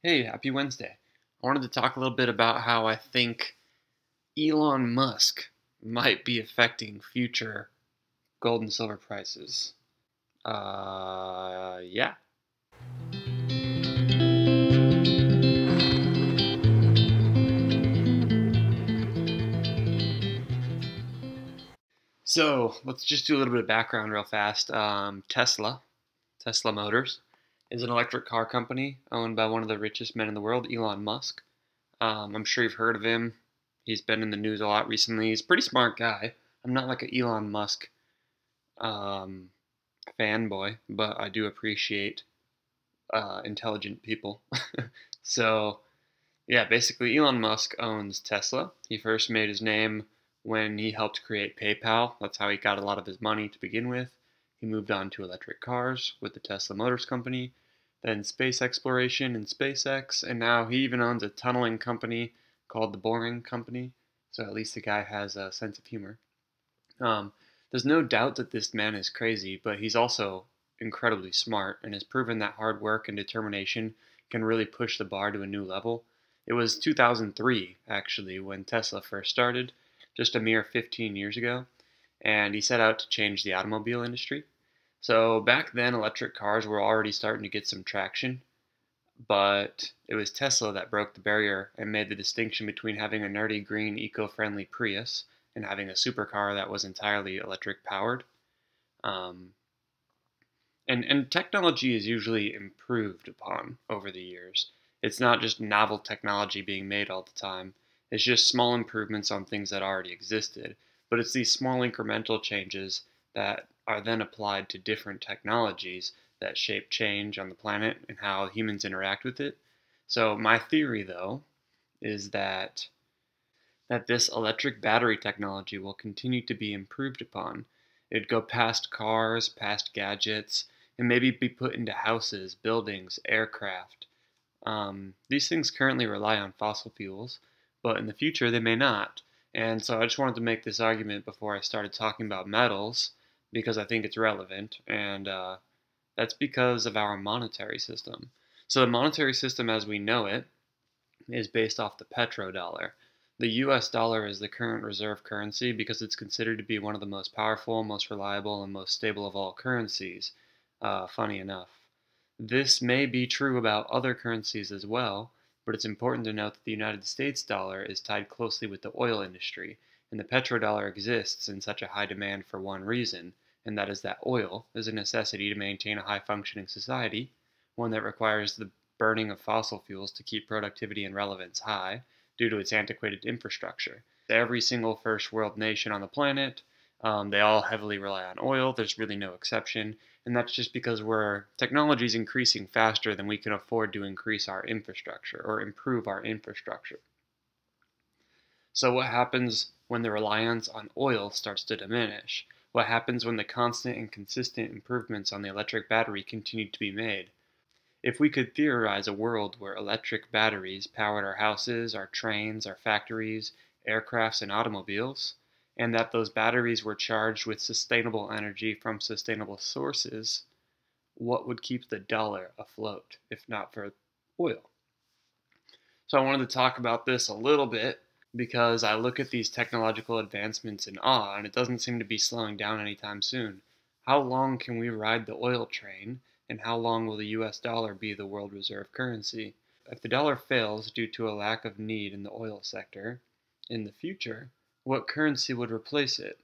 Hey, happy Wednesday. I wanted to talk a little bit about how I think Elon Musk might be affecting future gold and silver prices. Yeah. So let's just do a little bit of background real fast. Tesla Motors, is an electric car company owned by one of the richest men in the world, Elon Musk. I'm sure you've heard of him. He's been in the news a lot recently. He's a pretty smart guy. I'm not like an Elon Musk um, fanboy, but I do appreciate intelligent people. So, yeah, basically, Elon Musk owns Tesla. He first made his name when he helped create PayPal. That's how he got a lot of his money to begin with. He moved on to electric cars with the Tesla Motors Company, then space exploration and SpaceX, and now he even owns a tunneling company called the Boring Company. So at least the guy has a sense of humor. Um, there's no doubt that this man is crazy, but he's also incredibly smart and has proven that hard work and determination can really push the bar to a new level. It was 2003, actually, when Tesla first started, just a mere 15 years ago, and he set out to change the automobile industry. So back then, electric cars were already starting to get some traction, but it was Tesla that broke the barrier and made the distinction between having a nerdy green eco-friendly Prius and having a supercar that was entirely electric powered. Um, and technology is usually improved upon over the years. It's not just novel technology being made all the time. It's just small improvements on things that already existed. But it's these small incremental changes that are then applied to different technologies that shape change on the planet and how humans interact with it. So my theory, though, is that this electric battery technology will continue to be improved upon. It'd go past cars, past gadgets, and maybe be put into houses, buildings, aircraft. These things currently rely on fossil fuels, but in the future they may not. And so I just wanted to make this argument before I started talking about metals because I think it's relevant, and that's because of our monetary system. So the monetary system as we know it is based off the petrodollar. The US dollar is the current reserve currency because it's considered to be one of the most powerful, most reliable, and most stable of all currencies, funny enough. This may be true about other currencies as well, but it's important to note that the United States dollar is tied closely with the oil industry, and the petrodollar exists in such a high demand for one reason, and that is that oil is a necessity to maintain a high functioning society, one that requires the burning of fossil fuels to keep productivity and relevance high due to its antiquated infrastructure. Every single first world nation on the planet, they all heavily rely on oil. There's really no exception. And that's just because technology is increasing faster than we can afford to increase our infrastructure or improve our infrastructure. So what happens when the reliance on oil starts to diminish? What happens when the constant and consistent improvements on the electric battery continue to be made? If we could theorize a world where electric batteries powered our houses, our trains, our factories, aircrafts, and automobiles, and that those batteries were charged with sustainable energy from sustainable sources, what would keep the dollar afloat if not for oil? So I wanted to talk about this a little bit because I look at these technological advancements in awe and it doesn't seem to be slowing down anytime soon. How long can we ride the oil train, and how long will the US dollar be the world reserve currency? If the dollar fails due to a lack of need in the oil sector in the future, what currency would replace it?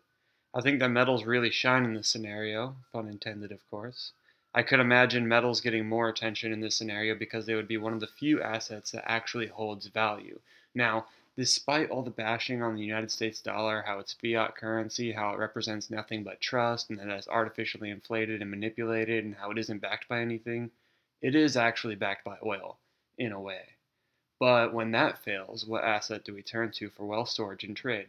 I think that metals really shine in this scenario, pun intended, of course. I could imagine metals getting more attention in this scenario because they would be one of the few assets that actually holds value. Now, despite all the bashing on the United States dollar, how it's fiat currency, how it represents nothing but trust, and that it's artificially inflated and manipulated, and how it isn't backed by anything, it is actually backed by oil, in a way. But when that fails, what asset do we turn to for wealth storage and trade?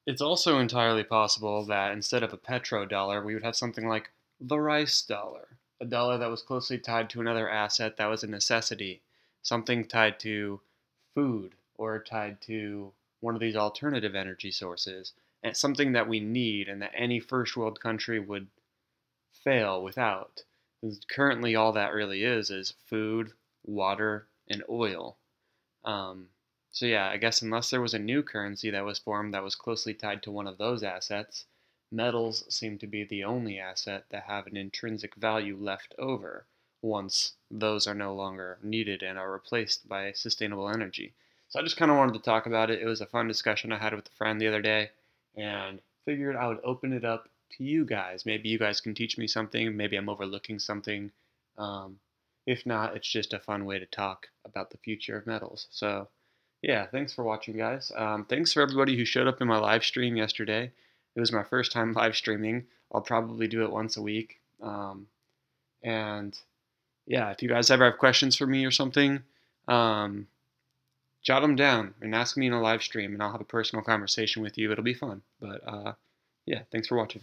It's also entirely possible that instead of a petrodollar, we would have something like the rice dollar, a dollar that was closely tied to another asset that was a necessity, something tied to food or tied to one of these alternative energy sources, and it's something that we need and that any first world country would fail without. 'Cause currently, all that really is food, water, and oil. Um, so yeah, I guess unless there was a new currency that was formed that was closely tied to one of those assets, metals seem to be the only asset that have an intrinsic value left over once those are no longer needed and are replaced by sustainable energy. So I just kind of wanted to talk about it. It was a fun discussion I had with a friend the other day, and figured I would open it up to you guys. Maybe you guys can teach me something. Maybe I'm overlooking something. Um, if not, it's just a fun way to talk about the future of metals. So, yeah, thanks for watching, guys. Thanks for everybody who showed up in my live stream yesterday. It was my first time live streaming. I'll probably do it once a week. And yeah, if you guys ever have questions for me or something, um, jot them down and ask me in a live stream, and I'll have a personal conversation with you. It'll be fun. But yeah, thanks for watching.